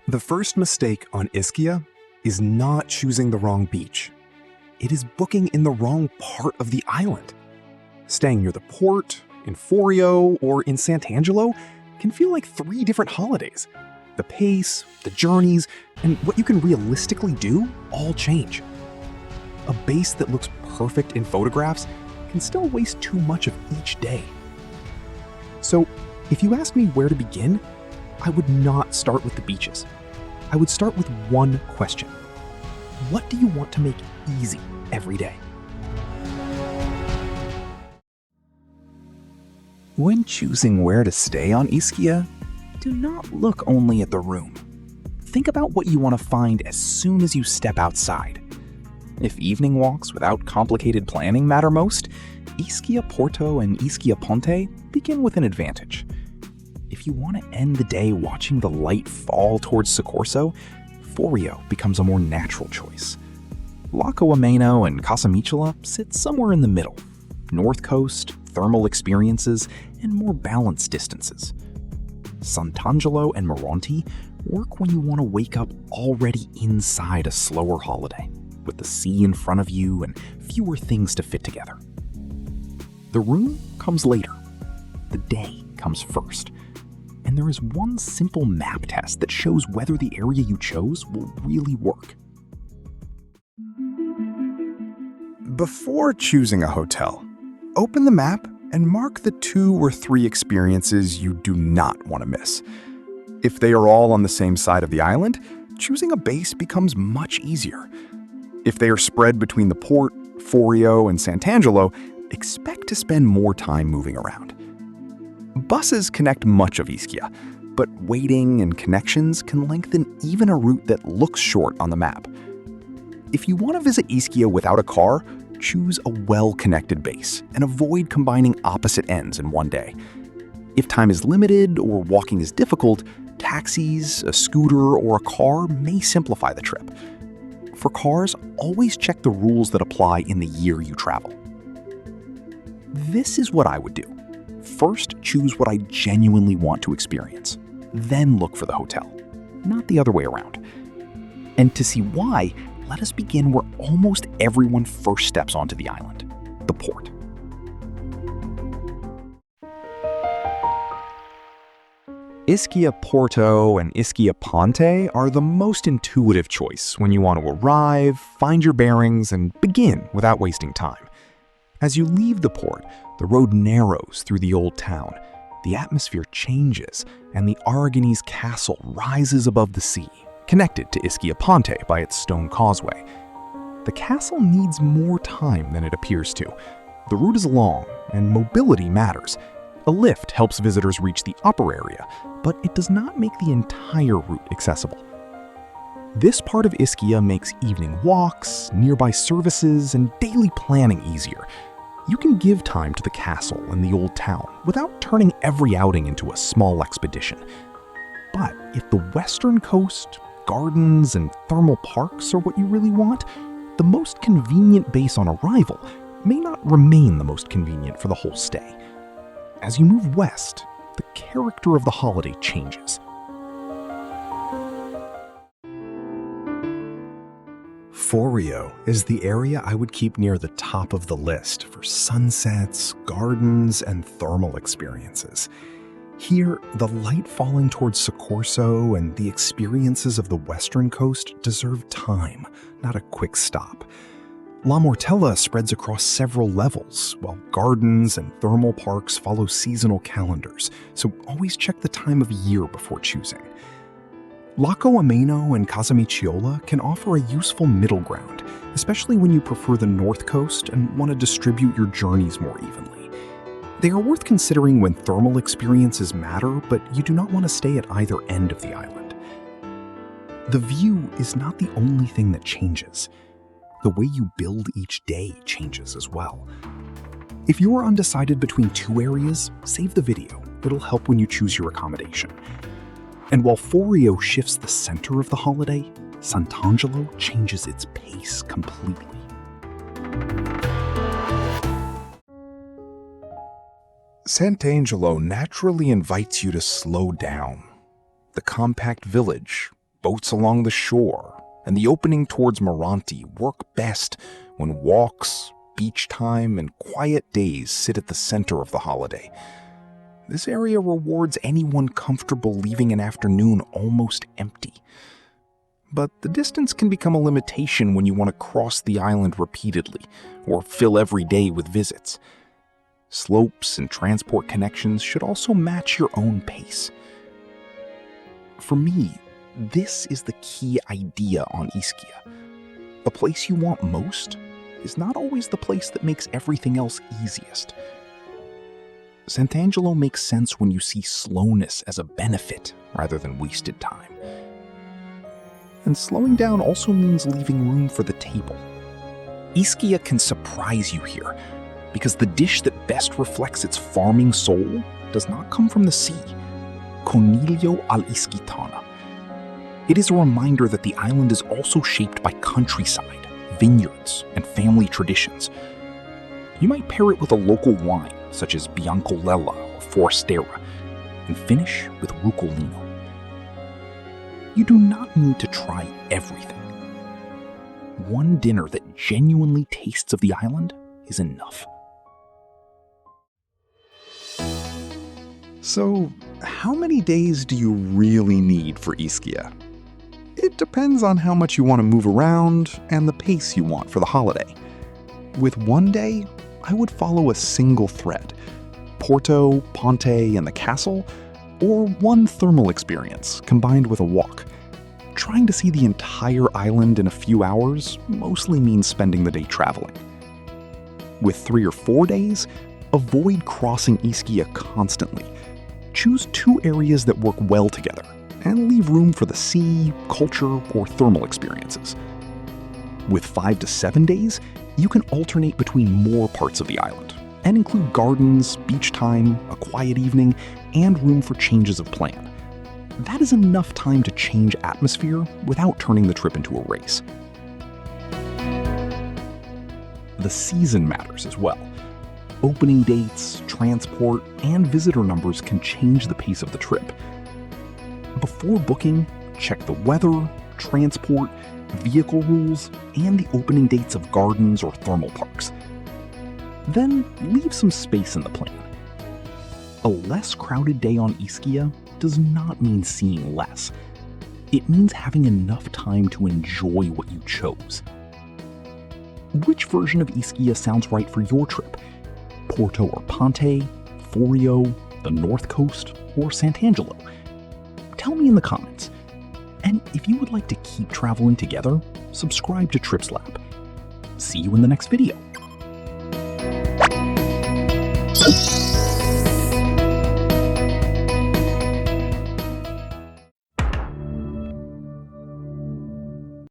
The first mistake on Ischia is not choosing the wrong beach. It is booking in the wrong part of the island. Staying near the port, in Forio, or in Sant'Angelo can feel like 3 different holidays. The pace, the journeys, and what you can realistically do all change. A base that looks perfect in photographs can still waste too much of each day. So, if you ask me where to begin, I would not start with the beaches. I would start with one question. What do you want to make easy every day? When choosing where to stay on Ischia, do not look only at the room. Think about what you want to find as soon as you step outside. If evening walks without complicated planning matter most, Ischia Porto and Ischia Ponte begin with an advantage. If you want to end the day watching the light fall towards Soccorso, Forio becomes a more natural choice. Lacco Ameno and Casamicciola sit somewhere in the middle. North coast, thermal experiences, and more balanced distances. Sant'Angelo and Maronti work when you want to wake up already inside a slower holiday, with the sea in front of you and fewer things to fit together. The room comes later. The day comes first. And there is one simple map test that shows whether the area you chose will really work. Before choosing a hotel, open the map and mark the 2 or 3 experiences you do not want to miss. If they are all on the same side of the island, choosing a base becomes much easier. If they are spread between the port, Forio, and Sant'Angelo, expect to spend more time moving around. Buses connect much of Ischia, but waiting and connections can lengthen even a route that looks short on the map. If you want to visit Ischia without a car, choose a well-connected base and avoid combining opposite ends in one day. If time is limited or walking is difficult, taxis, a scooter, or a car may simplify the trip. For cars, always check the rules that apply in the year you travel. This is what I would do. First, choose what I genuinely want to experience. Then look for the hotel, not the other way around. And to see why, let us begin where almost everyone first steps onto the island, the port. Ischia Porto and Ischia Ponte are the most intuitive choice when you want to arrive, find your bearings, and begin without wasting time. As you leave the port, the road narrows through the old town, the atmosphere changes, and the Aragonese castle rises above the sea, connected to Ischia Ponte by its stone causeway. The castle needs more time than it appears to. The route is long, and mobility matters. A lift helps visitors reach the upper area, but it does not make the entire route accessible. This part of Ischia makes evening walks, nearby services, and daily planning easier. You can give time to the castle and the old town without turning every outing into a small expedition. But if the western coast, gardens, and thermal parks are what you really want, the most convenient base on arrival may not remain the most convenient for the whole stay. As you move west, the character of the holiday changes. Forio is the area I would keep near the top of the list for sunsets, gardens, and thermal experiences. Here, the light falling towards Soccorso and the experiences of the western coast deserve time, not a quick stop. La Mortella spreads across several levels, while gardens and thermal parks follow seasonal calendars, so always check the time of year before choosing. Lacco Ameno and Casamicciola can offer a useful middle ground, especially when you prefer the north coast and want to distribute your journeys more evenly. They are worth considering when thermal experiences matter, but you do not want to stay at either end of the island. The view is not the only thing that changes. The way you build each day changes as well. If you are undecided between 2 areas, save the video. It'll help when you choose your accommodation. And while Forio shifts the center of the holiday, Sant'Angelo changes its pace completely. Sant'Angelo naturally invites you to slow down. The compact village, boats along the shore, and the opening towards Maronti work best when walks, beach time, and quiet days sit at the center of the holiday. This area rewards anyone comfortable leaving an afternoon almost empty. But the distance can become a limitation when you want to cross the island repeatedly or fill every day with visits. Slopes and transport connections should also match your own pace. For me, this is the key idea on Ischia. The place you want most is not always the place that makes everything else easiest. Sant'Angelo makes sense when you see slowness as a benefit rather than wasted time. And slowing down also means leaving room for the table. Ischia can surprise you here, because the dish that best reflects its farming soul does not come from the sea: coniglio all'ischitana. It is a reminder that the island is also shaped by countryside, vineyards, and family traditions. You might pair it with a local wine, such as Biancolella or Forastera, and finish with Rucolino. You do not need to try everything. One dinner that genuinely tastes of the island is enough. So, how many days do you really need for Ischia? It depends on how much you want to move around and the pace you want for the holiday. With one day, I would follow a single thread: Porto, Ponte, and the castle, or one thermal experience combined with a walk. Trying to see the entire island in a few hours mostly means spending the day traveling. With 3 or 4 days, avoid crossing Ischia constantly. Choose 2 areas that work well together, and leave room for the sea, culture, or thermal experiences. With 5 to 7 days, you can alternate between more parts of the island, and include gardens, beach time, a quiet evening, and room for changes of plan. That is enough time to change atmosphere without turning the trip into a race. The season matters as well. Opening dates, transport, and visitor numbers can change the pace of the trip. Before booking, check the weather, transport, vehicle rules, and the opening dates of gardens or thermal parks. Then leave some space in the plan. A less crowded day on Ischia does not mean seeing less. It means having enough time to enjoy what you chose. Which version of Ischia sounds right for your trip? Porto or Ponte, Forio, the North Coast, or Sant'Angelo? Tell me in the comments. And if you would like to keep traveling together, subscribe to Trips Lab. See you in the next video.